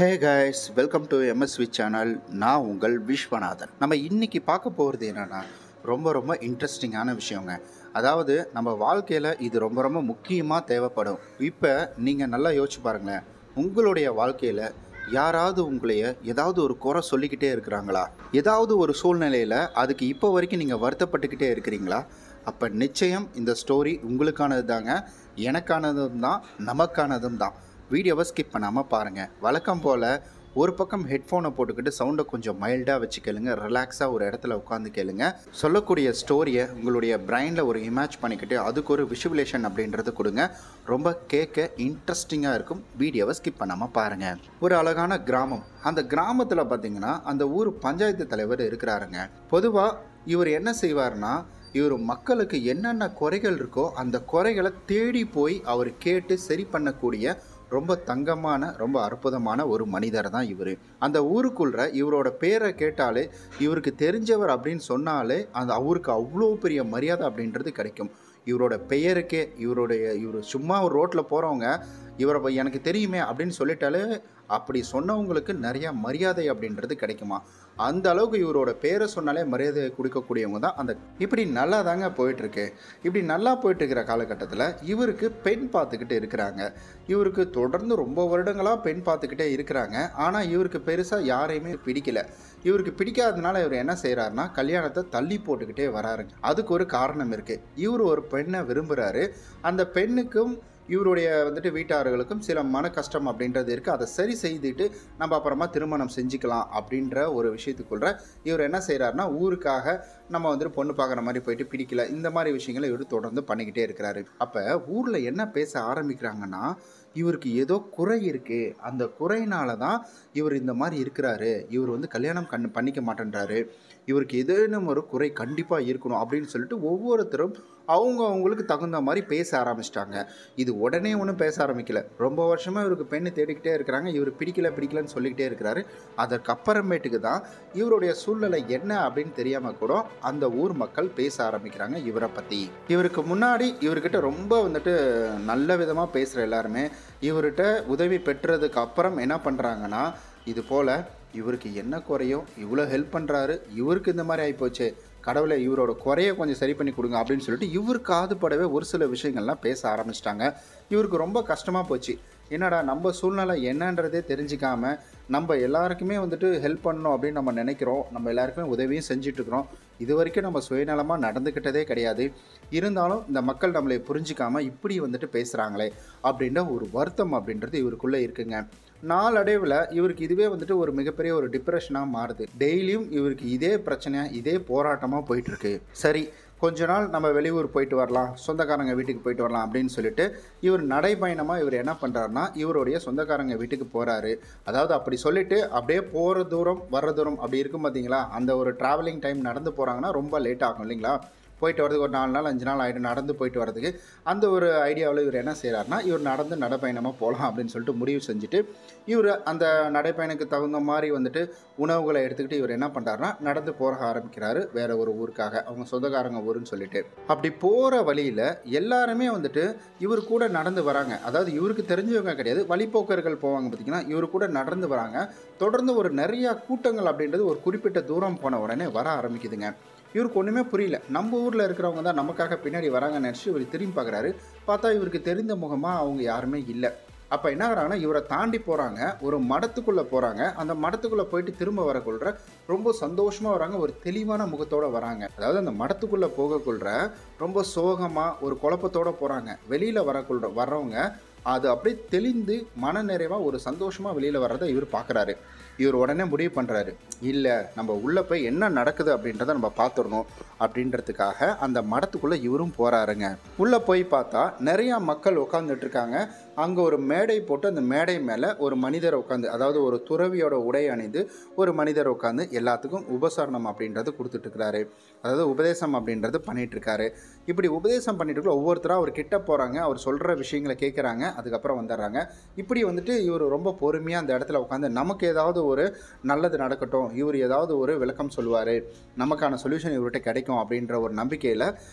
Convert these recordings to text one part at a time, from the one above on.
Hey guys, welcome to MSV channel. நான் உங்கள் விஸ்வநாதன். நம்ம இன்னைக்கு பார்க்க போகிறது என்னென்னா ரொம்ப ரொம்ப இன்ட்ரெஸ்டிங்கான விஷயங்க. அதாவது நம்ம வாழ்க்கையில் இது ரொம்ப ரொம்ப முக்கியமாக தேவைப்படும். இப்போ நீங்கள் நல்லா யோசிச்சு பாருங்களேன். உங்களுடைய வாழ்க்கையில் யாராவது உங்களைய ஏதாவது ஒரு குறை சொல்லிக்கிட்டே இருக்கிறாங்களா? ஏதாவது ஒரு சூழ்நிலையில் அதுக்கு இப்போ வரைக்கும் நீங்கள் வருத்தப்பட்டுக்கிட்டே இருக்கிறீங்களா? அப்போ நிச்சயம் இந்த ஸ்டோரி உங்களுக்கானது தாங்க, எனக்கானதும் தான், நமக்கானதும் தான். வீடியோவை ஸ்கிப் பண்ணாமல் பாருங்கள். வழக்கம் போல் ஒரு பக்கம் ஹெட்ஃபோனை போட்டுக்கிட்டு சவுண்டை கொஞ்சம் மைல்டாக வச்சு கேளுங்க. ரிலாக்ஸாக ஒரு இடத்துல உட்காந்து கேளுங்க. சொல்லக்கூடிய ஸ்டோரியை உங்களுடைய பிரைனில் ஒரு இமேஜ் பண்ணிக்கிட்டு அதுக்கு ஒரு விஷுவலேஷன் அப்படின்றது கொடுங்க. ரொம்ப கேட்க இன்ட்ரெஸ்டிங்காக இருக்கும். வீடியோவை ஸ்கிப் பண்ணாமல் பாருங்கள். ஒரு அழகான கிராமம். அந்த கிராமத்தில் பார்த்திங்கன்னா அந்த ஊர் பஞ்சாயத்து தலைவர் இருக்கிறாருங்க. பொதுவாக இவர் என்ன செய்வார்னா, இவர் மக்களுக்கு என்னென்ன குறைகள் இருக்கோ அந்த குறைகளை தேடி போய் அவர் கேட்டு சரி பண்ணக்கூடிய ரொம்ப தங்கமான, ரொம்ப அற்புதமான ஒரு மனிதர் தான் இவர். அந்த ஊருக்குள்ள இவரோட பேரை கேட்டாலே, இவருக்கு தெரிஞ்சவர் அப்படின்னு சொன்னாலே அந்த அவருக்கு அவ்வளோ பெரிய மரியாதை அப்படின்றது கிடைக்கும். இவரோட பெயருக்கே இவர் சும்மா ஒரு ரோட்டில் போகிறவங்க இவரை எனக்கு தெரியுமே அப்படின்னு சொல்லிட்டாலே அப்படி சொன்னவங்களுக்கு நிறையா மரியாதை அப்படின்றது கிடைக்குமா. அந்த அளவுக்கு இவரோட பேரை சொன்னாலே மரியாதை கொடுக்கக்கூடியவங்க தான் அந்த. இப்படி நல்லா தாங்க போயிட்டுருக்கு. இப்படி நல்லா போயிட்டுருக்கிற காலகட்டத்தில் இவருக்கு பெண் பார்த்துக்கிட்டு இருக்கிறாங்க. இவருக்கு தொடர்ந்து ரொம்ப வருடங்களாக பெண் பார்த்துக்கிட்டே இருக்கிறாங்க. ஆனால் இவருக்கு பெருசாக யாரையுமே பிடிக்கல. இவருக்கு பிடிக்காததுனால இவர் என்ன செய்கிறாருன்னா, கல்யாணத்தை தள்ளி போட்டுக்கிட்டே வராருங்க. அதுக்கு ஒரு காரணம் இருக்குது. இவர் ஒரு பெண்ணை விரும்புகிறாரு. அந்த பெண்ணுக்கும் இவருடைய வீட்டார்களுக்கும் சில மன கஷ்டம் அப்படின்றது இருக்குது. அதை சரி செய்துட்டு நம்ம அப்புறமா திருமணம் செஞ்சுக்கலாம் அப்படின்ற ஒரு விஷயத்துக்குள்ள இவர் என்ன செய்கிறாருன்னா, ஊருக்காக நம்ம பொண்ணு பார்க்குற மாதிரி போயிட்டு பிடிக்கல, இந்த மாதிரி விஷயங்களை இவர் தொடர்ந்து பண்ணிக்கிட்டே இருக்கிறாரு. அப்போ ஊரில் என்ன பேச ஆரம்பிக்கிறாங்கன்னா, இவருக்கு ஏதோ குறை இருக்குது, அந்த குறையினால தான் இவர் இந்த மாதிரி இருக்கிறாரு, இவர் கல்யாணம் பண்ணிக்க மாட்டேன்றாரு, இவருக்கு ஏதேனும் ஒரு குறை கண்டிப்பாக இருக்கணும் அப்படின்னு சொல்லிட்டு ஒவ்வொருத்தரும் அவங்களுக்கு தகுந்த மாதிரி பேச ஆரம்பிச்சிட்டாங்க. இது உடனே ஒன்றும் பேச ஆரம்பிக்கல. ரொம்ப வருஷமாக இவருக்கு பெண்ணு தேடிக்கிட்டே இருக்கிறாங்க. இவர் பிடிக்கலன்னு சொல்லிக்கிட்டே இருக்கிறாரு. அதற்கப்புறமேட்டுக்கு தான் இவருடைய சூழ்நிலை என்ன அப்படின்னு தெரியாமல் கூட அந்த ஊர் மக்கள் பேச ஆரம்பிக்கிறாங்க இவரை பற்றி. இவருக்கு முன்னாடி இவர்கிட்ட ரொம்ப நல்ல விதமாக பேசுகிற எல்லாருமே இவர்கிட்ட உதவி பெற்றதுக்கு அப்புறம் என்ன பண்ணுறாங்கன்னா, இது போல் இவருக்கு என்ன குறையோ இவ்வளோ ஹெல்ப் பண்ணுறாரு, இவருக்கு இந்த மாதிரி ஆகிப்போச்சு, கடவுளை இவரோட குறையை கொஞ்சம் சரி பண்ணி கொடுங்க அப்படின்னு சொல்லிட்டு இவருக்கு காதுபடவே ஒரு சில விஷயங்கள்லாம் பேச ஆரம்பிச்சிட்டாங்க. இவருக்கு ரொம்ப கஷ்டமாக போச்சு. என்னடா நம்ம சூழ்நிலை என்னன்றதே தெரிஞ்சிக்காமல் நம்ம எல்லாருக்குமே ஹெல்ப் பண்ணணும் அப்படின்னு நம்ம நினைக்கிறோம். நம்ம எல்லாருக்குமே உதவியும் செஞ்சிட்ருக்கிறோம். இது வரைக்கும் நம்ம சுயநலமாக நடந்துக்கிட்டதே கிடையாது. இருந்தாலும் இந்த மக்கள் நம்மளை புரிஞ்சிக்காமல் இப்படி பேசுகிறாங்களே அப்படின்ற ஒரு வருத்தம் அப்படின்றது இவருக்குள்ளே இருக்குங்க. நாளடைவில் இவருக்கு இதுவே ஒரு மிகப்பெரிய ஒரு டிப்ரெஷனாக மாறுது. டெய்லியும் இவருக்கு இதே பிரச்சனையாக இதே போராட்டமாக போயிட்டுருக்கு. சரி, கொஞ்ச நாள் நம்ம வெளியூர் போயிட்டு வரலாம், சொந்தக்காரங்க வீட்டுக்கு போயிட்டு வரலாம் அப்படின்னு சொல்லிட்டு இவர் நடைப்பயணமாக இவர் என்ன பண்ணுறாருனா, இவருடைய சொந்தக்காரங்க வீட்டுக்கு போகிறாரு. அதாவது அப்படி சொல்லிவிட்டு அப்படியே போகிற தூரம் வர்ற தூரம் அப்படி இருக்கும் பார்த்தீங்களா, அந்த ஒரு ட்ராவலிங் டைம் நடந்து போகிறாங்கன்னா ரொம்ப லேட் ஆகும் இல்லைங்களா. போயிட்டு வரதுக்கு ஒரு 4 நாள் 5 நாள் ஆகிடும் நடந்து போயிட்டு வரதுக்கு. அந்த ஒரு ஐடியாவில் இவர் என்ன செய்கிறாருனா, இவர் நடந்து நடைப்பயணமாக போகலாம் அப்படின்னு சொல்லிட்டு முடிவு செஞ்சுட்டு இவர் அந்த நடைப்பயணத்துக்கு தகுந்த மாதிரி உணவுகளை எடுத்துக்கிட்டு இவர் என்ன பண்ணுறாருனா, நடந்து போக ஆரம்பிக்கிறாரு வேறு ஒரு ஊருக்காக, அவங்க சொந்தக்காரங்க ஊருன்னு சொல்லிட்டு. அப்படி போகிற வழியில் எல்லாருமே இவர் கூட நடந்து வராங்க. அதாவது இவருக்கு தெரிஞ்சவங்க கிடையாது, வழிப்போக்கர்கள் போவாங்க பார்த்திங்கன்னா, இவர் கூட நடந்து வராங்க. தொடர்ந்து ஒரு நிறையா கூட்டங்கள் அப்படின்றது ஒரு குறிப்பிட்ட தூரம் போன உடனே வர ஆரம்பிக்குதுங்க. இவருக்கு ஒன்றுமே புரியல. நம்ம ஊரில் இருக்கிறவங்க தான் நமக்காக பின்னாடி வராங்கன்னு நினச்சி இவர் திரும்பி பார்க்குறாரு. பார்த்தா இவருக்கு தெரிந்த முகமாக அவங்க யாருமே இல்லை. அப்போ என்ன ஆகிறாங்கன்னா, இவரை தாண்டி போகிறாங்க, ஒரு மடத்துக்குள்ளே போகிறாங்க. அந்த மடத்துக்குள்ளே போயிட்டு திரும்ப வரக்குள்ள ரொம்ப சந்தோஷமாக வராங்க, ஒரு தெளிவான முகத்தோடு வராங்க. அதாவது அந்த மடத்துக்குள்ளே போகக்குள்ள ரொம்ப சோகமாக ஒரு குழப்பத்தோடு போகிறாங்க. வெளியில் வர்றவங்க அது அப்படியே தெளிந்து மனநிறைவாக ஒரு சந்தோஷமாக வெளியில் வர்றதை இவர் பார்க்குறாரு. இவர் உடனே முடிவு பண்ணுறாரு, இல்லை நம்ம உள்ளே போய் என்ன நடக்குது அப்படின்றத நம்ம பார்த்துடணும் அப்படின்றதுக்காக அந்த மடத்துக்குள்ளே இவரும் போகிறாருங்க. உள்ளே போய் பார்த்தா நிறையா மக்கள் உட்காந்துட்ருக்காங்க. அங்கே ஒரு மேடை போட்டு அந்த மேடை மேலே ஒரு மனிதர் உட்காந்து, அதாவது ஒரு துறவியோட உடை அணிந்து ஒரு மனிதர் உட்காந்து எல்லாத்துக்கும் உபசரணம் அப்படின்றது கொடுத்துட்ருக்கிறாரு. அதாவது உபதேசம் அப்படின்றது பண்ணிகிட்ருக்காரு. இப்படி உபதேசம் பண்ணிட்டு ஒவ்வொருத்தராக அவர் கிட்ட போகிறாங்க, அவர் சொல்கிற விஷயங்களை கேட்குறாங்க, அதுக்கப்புறம் வந்துடுறாங்க. இப்படி இவர் ரொம்ப பொறுமையாக அந்த இடத்துல உட்காந்து நமக்கு ஏதாவது ஒரு நல்லது நடக்கட்டும், இவர் ஏதாவது ஒரு விளக்கம் சொல்லுவார், நமக்கான சொல்யூஷன் இவர்கிட்ட கிடைக்கும் அப்படின்ற ஒரு நம்பிக்கையில்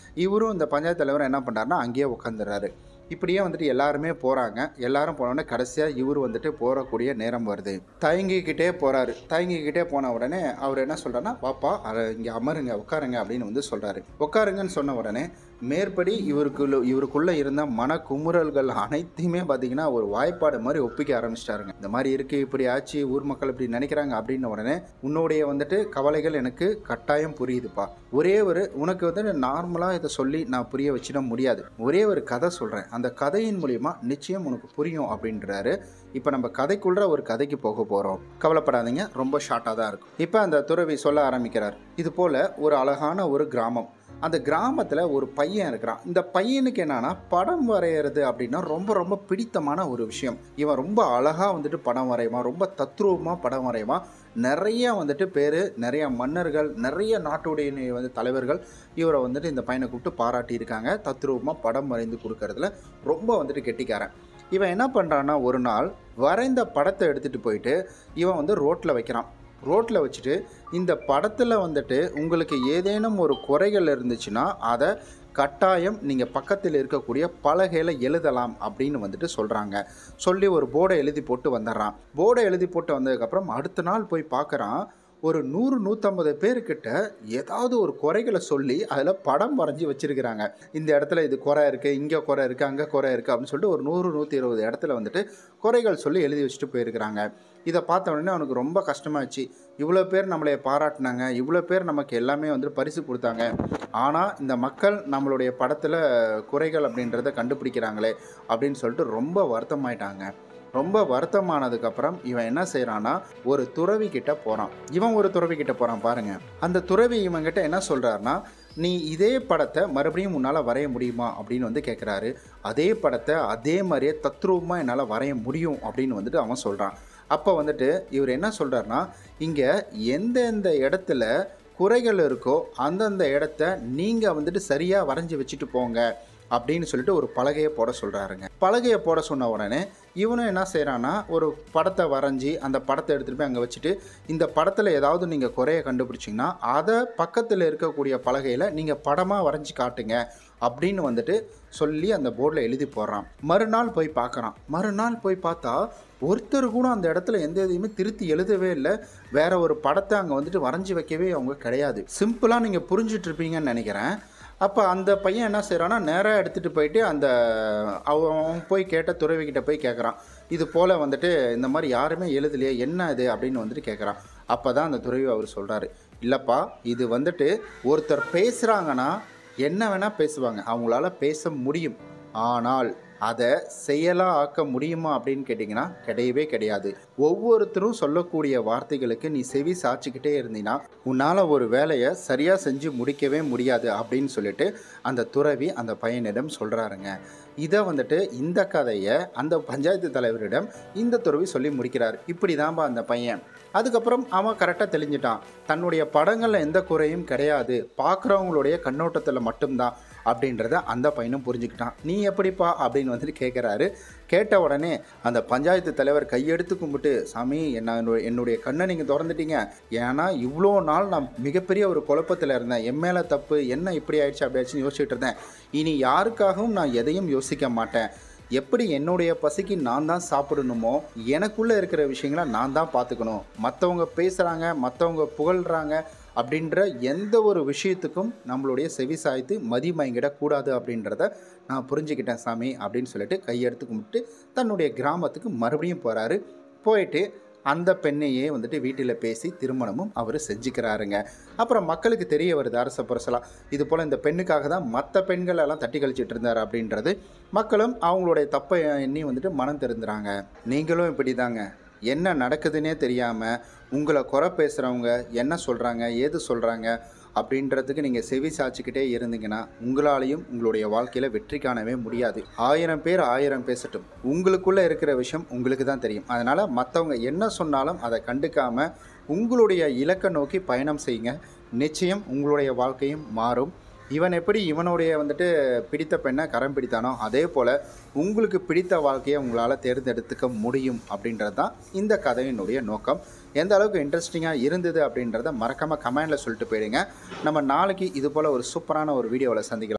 இவரும் இந்த பஞ்சாயத்து தலைவரும் என்ன பண்ணுறாருன்னா அங்கேயே உட்காந்துடுறாரு. இப்படியே வந்துட்டு எல்லாருமே போகிறாங்க. எல்லாரும் போனோடனே கடைசியாக இவர் வந்துட்டு போகக்கூடிய நேரம் வருது. தயங்கிக்கிட்டே போகிறாரு. தயங்கிக்கிட்டே போன உடனே அவர் என்ன சொல்கிறாருன்னா, வாப்பா இங்கே அமருங்க, உட்காருங்க அப்படின்னு வந்து சொல்கிறாரு. உட்காருங்கன்னு சொன்ன உடனே மேற்படி இவருக்குள்ளே இருந்த மனக்குமுறல்கள் அனைத்தையுமே பார்த்தீங்கன்னா ஒரு வாய்ப்பாடு மாதிரி ஒப்பிக்க ஆரம்பிச்சிட்டாருங்க. இந்த மாதிரி இருக்குது, இப்படி ஆச்சு, ஊர் மக்கள் இப்படி நினைக்கிறாங்க அப்படின்ன உடனே உன்னுடைய வந்துட்டு கவலைகள் எனக்கு கட்டாயம் புரியுதுப்பா. உனக்கு வந்துட்டு நார்மலாக இதை சொல்லி நான் புரிய வச்சிட முடியாது. ஒரே ஒரு கதை சொல்கிறேன், அந்த கதையின் மூலிமா நிச்சயம் உனக்கு புரியும் அப்படின்றாரு. இப்போ நம்ம கதைக்குள்ள ஒரு கதைக்கு போக போகிறோம். கவலைப்படாதீங்க, ரொம்ப ஷார்ட்டாக தான் இருக்கும். இப்போ அந்த துறவி சொல்ல ஆரம்பிக்கிறார். இது போல் ஒரு அழகான ஒரு கிராமம். அந்த கிராமத்தில் ஒரு பையன் இருக்கிறான். இந்த பையனுக்கு என்னன்னா படம் வரைகிறது அப்படின்னா ரொம்ப ரொம்ப பிடித்தமான ஒரு விஷயம். இவன் ரொம்ப அழகாக வந்துட்டு படம் வரைவான், ரொம்ப தத்ரூபமாக படம் வரைவான். நிறைய வந்துட்டு பேர், நிறைய மன்னர்கள், நிறைய நாட்டுடைய வந்து தலைவர்கள் இவரை வந்துட்டு இந்த பையனை கூப்பிட்டு பாராட்டியிருக்காங்க. தத்ரூபமாக படம் வரைந்து கொடுக்கறதுல ரொம்ப வந்துட்டு கெட்டிக்காரன். இவன் என்ன பண்ணுறான்னா, ஒரு நாள் வரைந்த படத்தை எடுத்துகிட்டு போயிட்டு இவன் வந்து ரோட்டில் வைக்கிறான். ரோட்டில் வச்சுட்டு இந்த படத்தில் வந்துட்டு உங்களுக்கு ஏதேனும் ஒரு குறைகள் இருந்துச்சுன்னா அதை கட்டாயம் நீங்கள் பக்கத்தில் இருக்கக்கூடிய பலகையில் எழுதலாம் அப்படின்னு வந்துட்டு சொல்கிறாங்க. சொல்லி ஒரு போர்டை எழுதி போட்டு வந்துடுறான். போர்டை எழுதி போட்டு வந்ததுக்கப்புறம் அடுத்த நாள் போய் பார்க்குறான், ஒரு 100-150 பேர்கிட்ட ஏதாவது ஒரு குறைகளை சொல்லி அதில் படம் வரைஞ்சி வச்சுருக்கிறாங்க. இந்த இடத்துல இது குறை இருக்குது, இங்கே குறை இருக்குது, அங்கே குறை இருக்குது அப்படின்னு சொல்லிட்டு ஒரு 100-120 இடத்துல வந்துட்டு குறைகள் சொல்லி எழுதி வச்சுட்டு போயிருக்கிறாங்க. இதை பார்த்த உடனே அவனுக்கு ரொம்ப கஷ்டமாகிடுச்சு. இவ்வளோ பேர் நம்மளை பாராட்டினாங்க, இவ்வளோ பேர் நமக்கு எல்லாமே வந்து பரிசு கொடுத்தாங்க, ஆனால் இந்த மக்கள் நம்மளுடைய படத்தில் குறைகள் அப்படின்றத கண்டுபிடிக்கிறாங்களே அப்படின்னு சொல்லிட்டு ரொம்ப வருத்தமாயிட்டாங்க. ரொம்ப வருத்தமானதுக்கப்புறம் இவன் என்ன செய்கிறான்னா, ஒரு துறவி கிட்ட போகிறான். இவன் ஒரு துறவி கிட்ட போகிறான் பாருங்க. அந்த துறவி இவன்கிட்ட என்ன சொல்கிறாருன்னா, நீ இதே படத்தை மறுபடியும் உன்னால் வரைய முடியுமா அப்படின்னு வந்து கேட்குறாரு. அதே படத்தை அதே மாதிரியே தத்ரூபமாக என்னால் வரைய முடியும் அப்படின்னு வந்துட்டு அவன் சொல்கிறான். அப்போ வந்துட்டு இவர் என்ன சொல்கிறாருன்னா, இங்கே எந்தெந்த இடத்துல குறைகள் இருக்கோ அந்தந்த இடத்த நீங்கள் வந்துட்டு சரியாக வரைஞ்சி வச்சுட்டு போங்க அப்படின்னு சொல்லிட்டு ஒரு பலகையை போட சொல்கிறாருங்க. பலகையை போட சொன்ன உடனே இவனும் என்ன செய்கிறான்னா, ஒரு படத்தை வரைஞ்சி அந்த படத்தை எடுத்துகிட்டு போய் அங்கே வச்சுட்டு, இந்த படத்தில் ஏதாவது நீங்கள் குறைய கண்டுபிடிச்சிங்கன்னா அதை பக்கத்தில் இருக்கக்கூடிய பலகையில் நீங்கள் படமாக வரைஞ்சி காட்டுங்க அப்படின்னு வந்துட்டு சொல்லி அந்த போர்டில் எழுதி போடுறான். மறுநாள் போய் பார்க்குறான். மறுநாள் போய் பார்த்தா ஒருத்தர் கூட அந்த இடத்துல எந்த இதையுமே திருத்தி எழுதவே இல்லை. வேற ஒரு படத்தை அங்கே வந்துட்டு வரைஞ்சி வைக்கவே அவங்க கிடையாது. சிம்பிளாக நீங்கள் புரிஞ்சிட்டு இருப்பீங்கன்னு நினைக்கிறேன். அப்போ அந்த பையன் என்ன செய்கிறான்னா, நேராக எடுத்துகிட்டு போயிட்டு அவன் போய் கேட்ட துறவிக்கிட்ட போய் கேட்குறான். இது போல் வந்துட்டு இந்த மாதிரி யாருமே எழுதலையே, என்ன இது அப்படின்னு வந்துட்டு கேட்குறான். அப்போ தான் அந்த துறவி அவர் சொல்கிறாரு, இல்லைப்பா, இது வந்துட்டு ஒருத்தர் பேசுகிறாங்கன்னா என்ன வேணால் பேசுவாங்க, அவங்களால பேச முடியும். ஆனால் அதை செயலாக ஆக்க முடியுமா அப்படின்னு கேட்டிங்கன்னா கிடையவே கிடையாது. ஒவ்வொருத்தரும் சொல்லக்கூடிய வார்த்தைகளுக்கு நீ செவி சாய்ச்சிக்கிட்டே இருந்தீங்கன்னா உன்னால் ஒரு வேலையை சரியாக செஞ்சு முடிக்கவே முடியாது அப்படின்னு சொல்லிட்டு அந்த துறவி அந்த பையனிடம் சொல்கிறாருங்க. இதை வந்துட்டு இந்த கதையை அந்த பஞ்சாயத்து தலைவரிடம் இந்த துறவி சொல்லி முடிக்கிறார். இப்படி தான்பா அந்த பையன். அதுக்கப்புறம் அவன் கரெக்டாக தெளிஞ்சிட்டான். தன்னுடைய படங்களில் எந்த குறையும் கிடையாது, பார்க்குறவங்களுடைய கண்ணோட்டத்தில் மட்டும்தான் அப்படின்றத அந்த பையனும் புரிஞ்சுக்கிட்டான். நீ எப்படிப்பா அப்படின்னு வந்துட்டு கேட்குறாரு. கேட்ட உடனே அந்த பஞ்சாயத்து தலைவர் கையெடுத்து கும்பிட்டு, சாமி, என்னுடைய கண்ணை நீங்கள் திறந்துட்டீங்க. ஏன்னா இவ்வளோ நாள் நான் மிகப்பெரிய ஒரு குழப்பத்தில் இருந்தேன். என் மேலே தப்பு, என்ன இப்படி ஆயிடுச்சு அப்படி ஆயிடுச்சுன்னு யோசிச்சுட்டு இருந்தேன். இனி யாருக்காகவும் நான் எதையும் யோசிக்க மாட்டேன். எப்படி என்னுடைய பசிக்கு நான் தான் சாப்பிடணுமோ, எனக்குள்ளே இருக்கிற விஷயங்களை நான் தான் பார்த்துக்கணும். மற்றவங்க பேசுகிறாங்க, மற்றவங்க புகழ்கிறாங்க அப்படின்ற எந்த ஒரு விஷயத்துக்கும் நம்மளுடைய செவி சாய்த்து மதிமயங்கிடக்கூடாது அப்படின்றத நான் புரிஞ்சுக்கிட்டேன் சாமி அப்படின்னு சொல்லிட்டு கையெடுத்து கும்பிட்டு தன்னுடைய கிராமத்துக்கு மறுபடியும் போகிறாரு. போயிட்டு அந்த பெண்ணையே வந்துட்டு வீட்டில் பேசி திருமணமும் அவர் செஞ்சுக்கிறாருங்க. அப்புறம் மக்களுக்கு தெரிய வருது அரச புரசலாக, இது போல் இந்த பெண்ணுக்காக தான் மற்ற பெண்கள் எல்லாம் தட்டி கழிச்சிட்டு இருந்தார் அப்படின்றது. மக்களும் அவங்களுடைய தப்பை எண்ணி வந்துட்டு மனம் திருந்துறாங்க. நீங்களும் இப்படி தாங்க, என்ன நடக்குதுன்னே தெரியாமல் உங்களை குறை பேசுகிறவங்க என்ன சொல்கிறாங்க, ஏது சொல்கிறாங்க அப்படின்றதுக்கு நீங்கள் செவி சாய்ச்சிக்கிட்டே இருந்தீங்கன்னா உங்களாலையும் உங்களுடைய வாழ்க்கையில் வெற்றி காணவே முடியாது. 1000 பேர் 1000 பேசட்டும், உங்களுக்குள்ளே இருக்கிற விஷயம் உங்களுக்கு தான் தெரியும். அதனால் மற்றவங்க என்ன சொன்னாலும் அதை கண்டுக்காமல் உங்களுடைய இலக்கை நோக்கி பயணம் செய்யுங்க. நிச்சயம் உங்களுடைய வாழ்க்கையும் மாறும். இவன் எப்படி இவனுடைய வந்துட்டு பிடித்த பெண்ணை கரம் பிடித்தானோ அதே போல் உங்களுக்கு பிடித்த வாழ்க்கையை உங்களால் தேர்ந்தெடுத்துக்க முடியும் அப்படின்றது தான் இந்த கதையினுடைய நோக்கம். எந்த அளவுக்கு இன்ட்ரெஸ்டிங்காக இருந்தது அப்படின்றத மறக்காமல் கமெண்டில் சொல்லிட்டு போயிடுங்க. நம்ம நாளைக்கு இது போல் ஒரு சூப்பரான ஒரு வீடியோவில் சந்திக்கலாம்.